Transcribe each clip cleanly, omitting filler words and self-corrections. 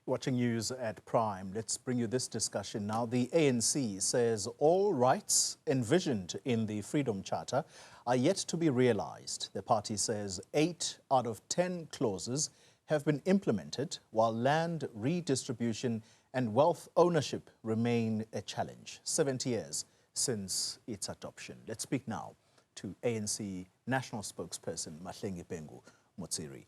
Watching news at Prime, let's bring you this discussion now. The ANC says all rights envisioned in the Freedom Charter are yet to be realized. The party says 8 out of 10 clauses have been implemented, while land redistribution and wealth ownership remain a challenge 70 years since its adoption. Let's speak now to ANC National Spokesperson Mahlengi-Bhengu Motsiri.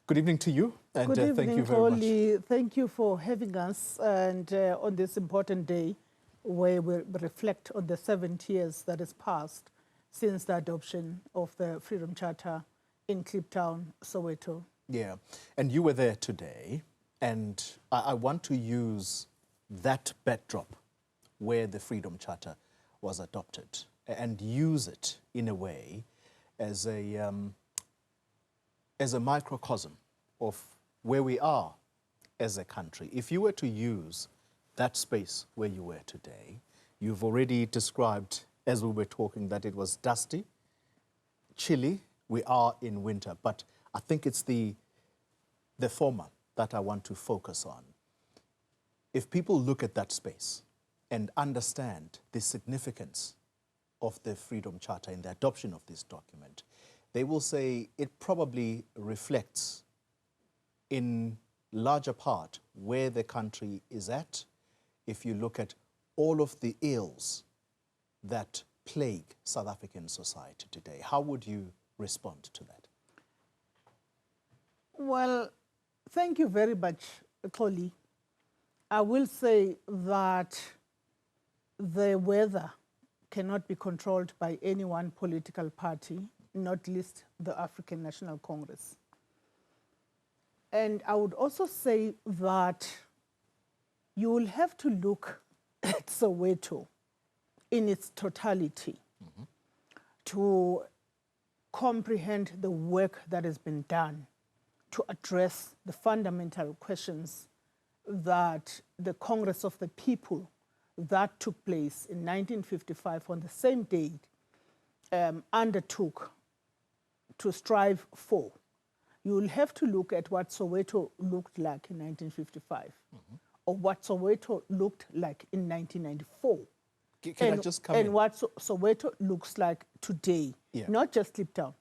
Good evening to you, and Good evening, thank you very much. Thank you for having us, and on this important day where we reflect on the 70 years that has passed since the adoption of the Freedom Charter in Kliptown, Soweto. Yeah, and you were there today, and I want to use that backdrop where the Freedom Charter was adopted and use it in a way as a microcosm of where we are as a country. If you were to use that space where you were today, you've already described, as we were talking, that it was dusty, chilly. We are in winter, but I think it's the former that I want to focus on. If people look at that space and understand the significance of the Freedom Charter in the adoption of this document, they will say it probably reflects in larger part where the country is at if you look at all of the ills that plague South African society today. How would you respond to that? Well, thank you very much, Xoli. I will say that the weather cannot be controlled by any one political party, not least the African National Congress. And I would also say that you will have to look at Soweto in its totality to comprehend the work that has been done to address the fundamental questions that the Congress of the People that took place in 1955 on the same date undertook to strive for. You will have to look at what Soweto looked like in 1955 or what Soweto looked like in 1994. Can I just come in? And what Soweto looks like today, not just Kliptown,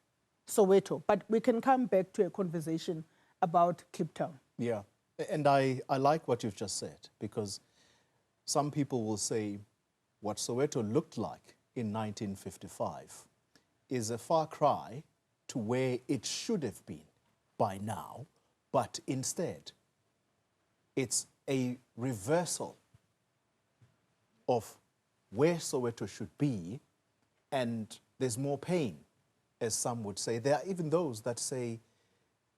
Soweto. But we can come back to a conversation about Kliptown. Yeah, and I like what you've just said, because some people will say what Soweto looked like in 1955 is a far cry to where it should have been by now, but instead it's a reversal of where Soweto should be, and there's more pain, as some would say. There are even those that say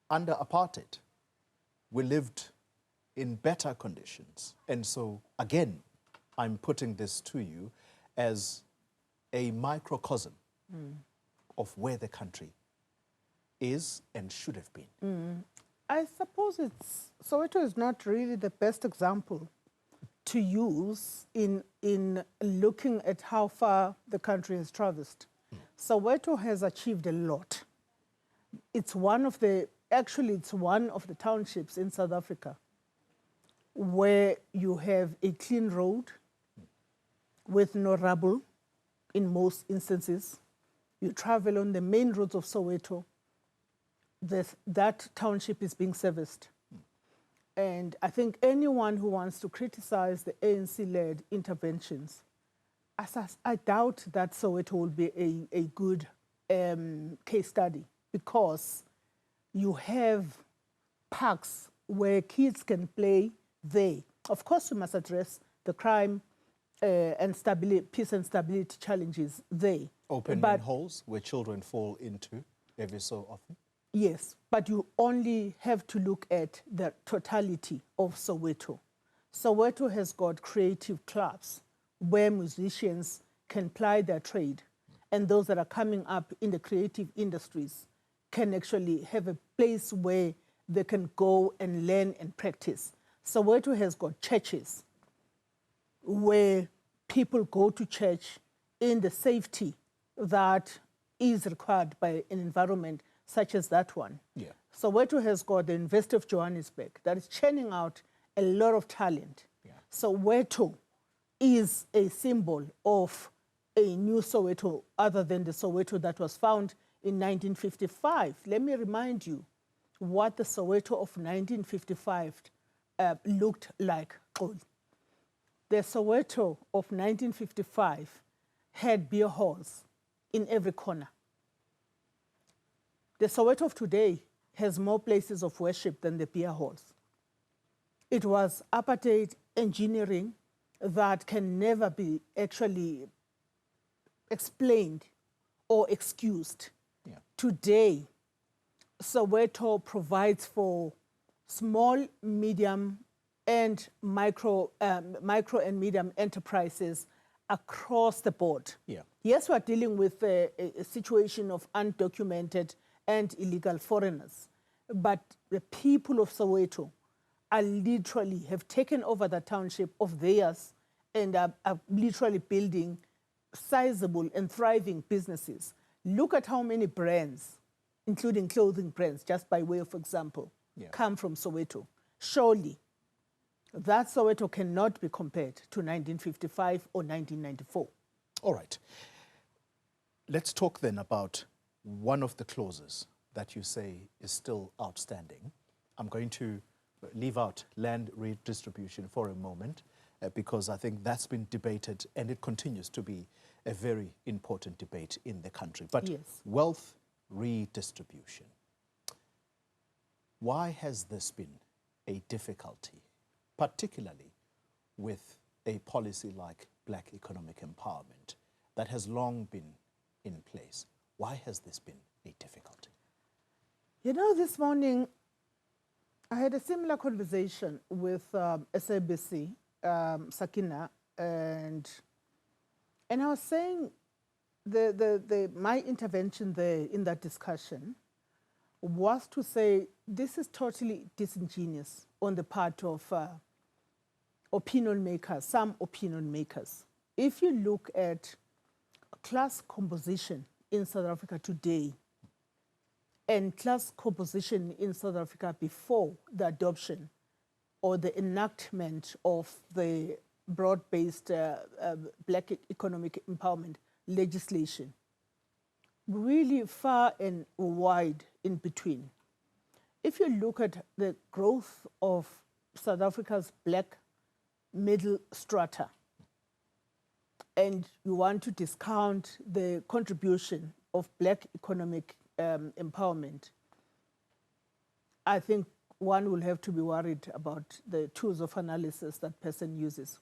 under apartheid we lived in better conditions. And so again, I'm putting this to you as a microcosm of where the country is and should have been. I suppose Soweto is not really the best example to use in looking at how far the country has traversed. Soweto has achieved a lot. It's one of the townships in South Africa where you have a clean road with no rubble in most instances. You travel on the main roads of Soweto, that township is being serviced. And I think anyone who wants to criticize the ANC-led interventions, I doubt that Soweto will be a good case study, because you have parks where kids can play there. Of course, we must address the crime and peace and stability challenges there. Open manholes where children fall into every so often? Yes, but you only have to look at the totality of Soweto. Soweto has got creative clubs where musicians can ply their trade, and those that are coming up in the creative industries can actually have a place where they can go and learn and practice. Soweto has got churches where people go to church in the safety that is required by an environment such as that one. Yeah. Soweto has got the University of Johannesburg that is churning out a lot of talent. Yeah. Soweto is a symbol of a new Soweto other than the Soweto that was found in 1955. Let me remind you what the Soweto of 1955 looked like. The Soweto of 1955 had beer halls in every corner. The Soweto of today has more places of worship than the beer halls. It was apartheid engineering that can never be actually explained or excused. Yeah. Today, Soweto provides for small, medium, and micro and medium enterprises across the board. Yeah. Yes, we're dealing with a situation of undocumented and illegal foreigners, but the people of Soweto are literally have taken over the township of theirs and are literally building sizable and thriving businesses. Look at how many brands, including clothing brands, just by way of example, Yeah. come from Soweto. Surely, that Soweto cannot be compared to 1955 or 1994. All right. Let's talk then about one of the clauses that you say is still outstanding. I'm going to leave out land redistribution for a moment because I think that's been debated and it continues to be a very important debate in the country. But Yes. wealth redistribution. Why has this been a difficulty, particularly with a policy like Black economic empowerment that has long been in place? Why has this been a difficulty? You know, this morning, I had a similar conversation with SABC, Sakina, and I was saying my intervention there in that discussion was to say this is totally disingenuous on the part of opinion makers, some opinion makers. If you look at class composition in South Africa today and class composition in South Africa before the adoption or the enactment of the broad-based Black economic empowerment legislation, really far and wide in between. If you look at the growth of South Africa's Black middle strata, and you want to discount the contribution of Black economic empowerment, I think one will have to be worried about the tools of analysis that person uses.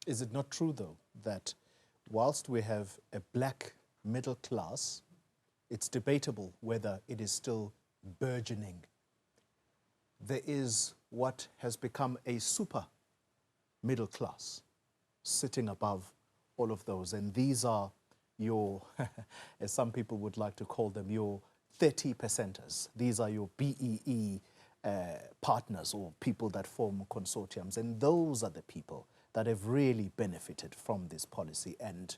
Is it not true, though, that whilst we have a Black middle class, it's debatable whether it is still burgeoning? There is what has become a super middle class sitting above all of those. And these are your, as some people would like to call them, your 30%ers. These are your BEE partners or people that form consortiums. And those are the people that have really benefited from this policy. And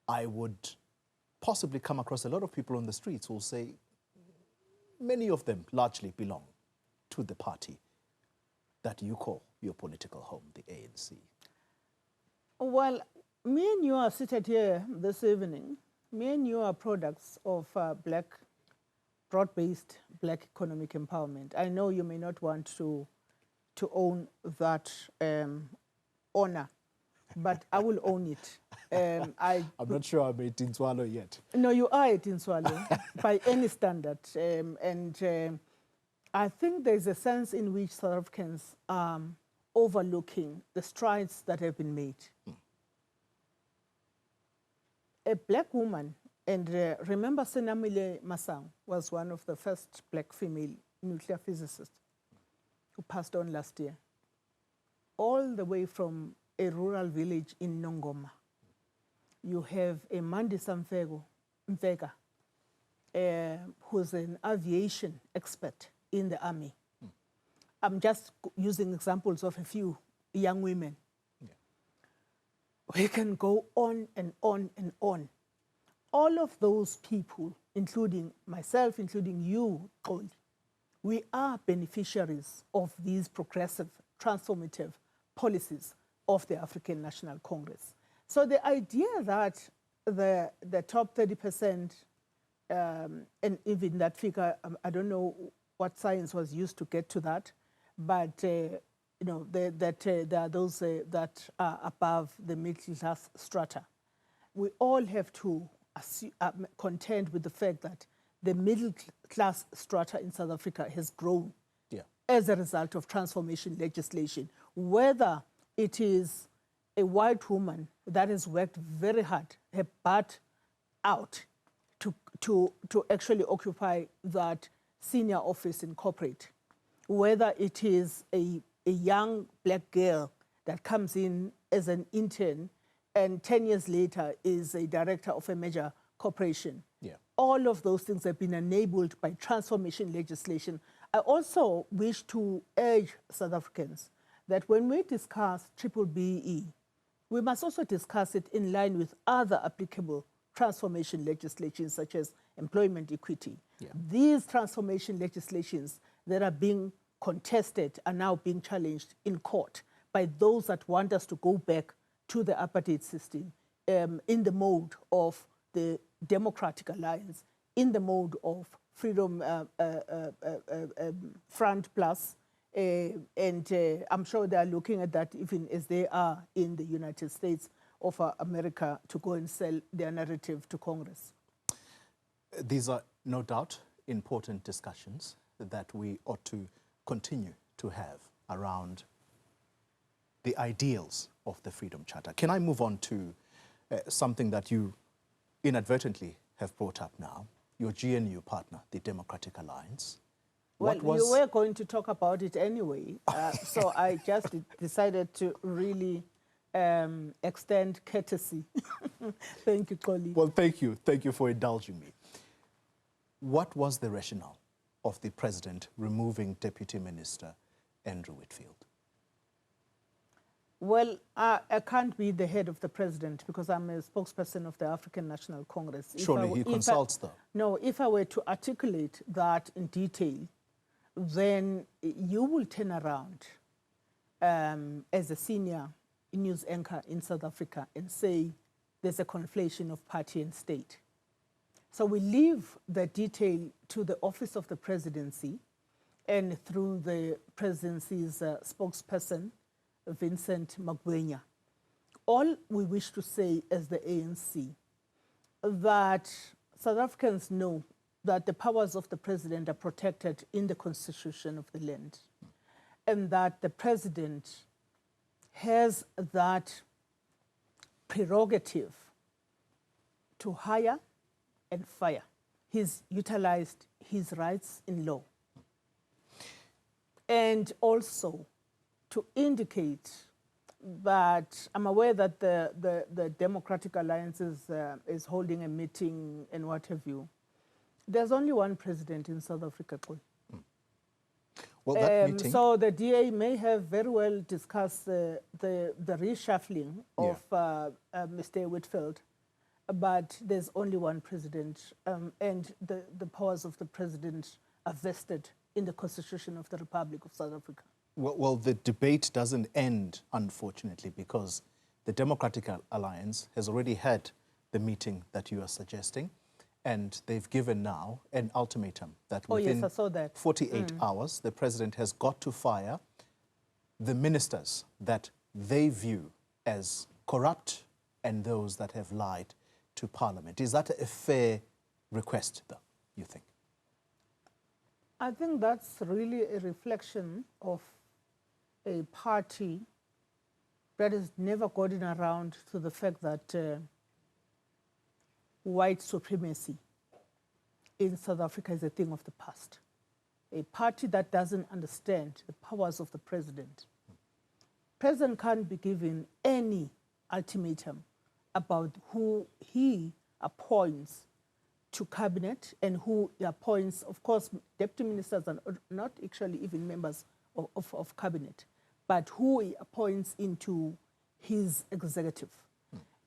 I would possibly come across a lot of people on the streets who will say many of them largely belong to the party that you call your political home, the ANC. Well, me and you are seated here this evening. Me and you are products of broad-based Black economic empowerment. I know you may not want to own that honor, but I will own it. I'm not sure I'm a Tinswalo yet. No, you are a Tinswalo by any standard. I think there's a sense in which South Africans are overlooking the strides that have been made. A Black woman, and remember Senamile Masang was one of the first Black female nuclear physicists who passed on last year, all the way from a rural village in Nongoma. You have a Mandisa Mfeka, who's an aviation expert in the army. I'm just using examples of a few young women. Yeah. We can go on and on and on. All of those people, including myself, including you, Xoli, we are beneficiaries of these progressive, transformative policies of the African National Congress. So the idea that the top 30%, and even that figure, I don't know what science was used to get to that, but you know, there are those that are above the middle class strata. We all have to contend with the fact that the middle class strata in South Africa has grown as a result of transformation legislation, whether it is a white woman that has worked very hard, her butt out to actually occupy that senior office in corporate, whether it is a young black girl that comes in as an intern and 10 years later is a director of a major corporation. Yeah. All of those things have been enabled by transformation legislation. I also wish to urge South Africans that when we discuss BBBE, we must also discuss it in line with other applicable transformation legislations such as employment equity. Yeah. These transformation legislations that are being contested are now being challenged in court by those that want us to go back to the apartheid system in the mode of the Democratic Alliance, in the mode of Freedom Front Plus, and I'm sure they are looking at that even as they are in the United States of America to go and sell their narrative to Congress. These are no doubt important discussions that we ought to continue to have around the ideals of the Freedom Charter. Can I move on to something that you inadvertently have brought up now, your GNU partner, the Democratic Alliance? Well, you were going to talk about it anyway, so I just decided to really extend courtesy. Thank you, colleague. Well, thank you. Thank you for indulging me. What was the rationale of the president removing Deputy Minister Andrew Whitfield? Well, I can't be the head of the president because I'm a spokesperson of the African National Congress. Surely he consults, though. No, if I were to articulate that in detail, then you will turn around as a senior news anchor in South Africa and say there's a conflation of party and state. So we leave the detail to the office of the presidency and through the presidency's spokesperson, Vincent Magwenya. All we wish to say as the ANC, that South Africans know that the powers of the president are protected in the constitution of the land, and that the president has that prerogative to hire and fire. He's utilized his rights in law. And also to indicate that I'm aware that the Democratic Alliance is holding a meeting and what have you. There's only one president in South Africa. Well, that meeting... So the DA may have very well discussed the reshuffling of Mr. Whitfield, but there's only one president, and the powers of the president are vested in the Constitution of the Republic of South Africa. Well, the debate doesn't end, unfortunately, because the Democratic Alliance has already had the meeting that you are suggesting, and they've given now an ultimatum that within 48 hours, the president has got to fire the ministers that they view as corrupt and those that have lied to Parliament. Is that a fair request, though, you think? I think that's really a reflection of a party that has never gotten around to the fact that white supremacy in South Africa is a thing of the past. A party that doesn't understand the powers of the president. President can't be given any ultimatum about who he appoints to cabinet and who he appoints. Of course, deputy ministers are not actually even members of cabinet, but who he appoints into his executive.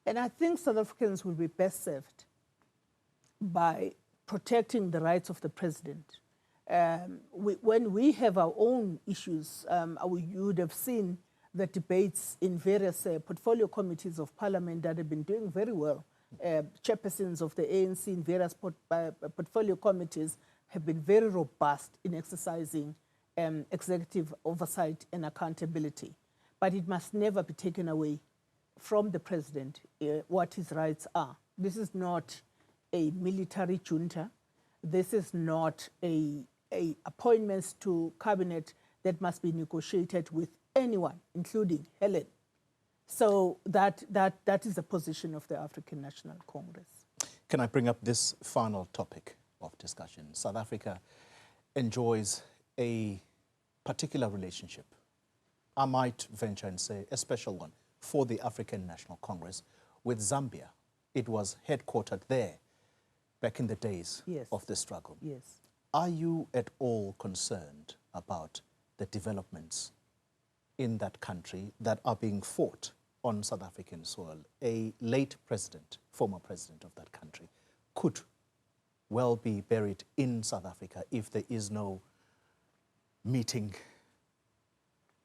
And I think South Africans will be best served by protecting the rights of the president, When we have our own issues, you would have seen the debates in various portfolio committees of parliament that have been doing very well. Chairpersons of the ANC in various portfolio committees have been very robust in exercising executive oversight and accountability. But it must never be taken away from the president what his rights are. This is not a military junta. This is not a appointments to cabinet that must be negotiated with anyone, including Helen. So that is the position of the African National Congress. Can I bring up this final topic of discussion? South Africa enjoys a particular relationship, I might venture and say a special one, for the African National Congress with Zambia. It was headquartered there back in the days of the struggle. Yes. Are you at all concerned about the developments in that country that are being fought on South African soil? A late president, former president of that country, could well be buried in South Africa if there is no meeting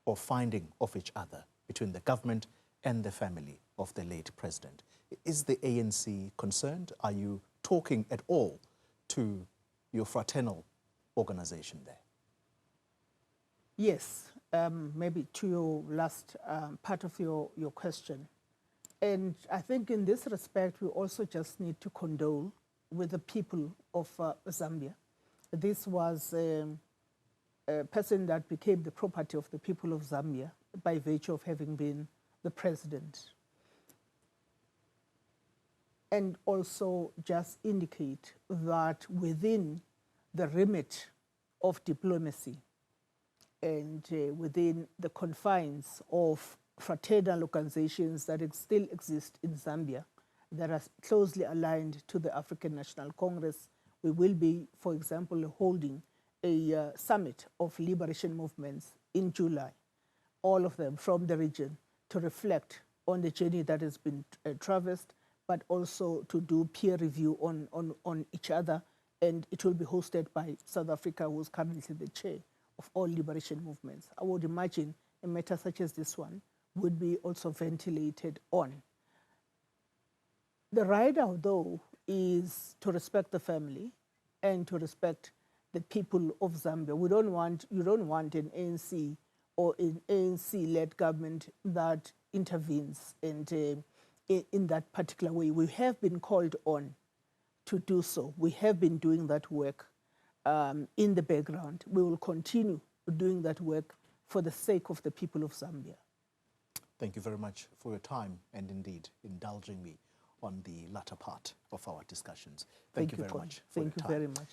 or finding of each other between the government and the family of the late president. Is the ANC concerned? Are you talking at all to your fraternal organization there? Yes, maybe to your last part of your question. And I think in this respect, we also just need to condole with the people of Zambia. This was a person that became the property of the people of Zambia by virtue of having been the president. And also just indicate that within the remit of diplomacy and within the confines of fraternal organizations that still exist in Zambia that are closely aligned to the African National Congress, we will be, for example, holding a summit of liberation movements in July, all of them from the region, to reflect on the journey that has been traversed, but also to do peer review on each other. And it will be hosted by South Africa, who is currently the chair of all liberation movements. I would imagine a matter such as this one would be also ventilated on. The right now, though, is to respect the family and to respect the people of Zambia. You don't want an ANC or an ANC-led government that intervenes and in that particular way. We have been called on to do so. We have been doing that work in the background. We will continue doing that work for the sake of the people of Zambia. Thank you very much for your time and indeed indulging me on the latter part of our discussions. Thank you very much for your time. Thank you very much.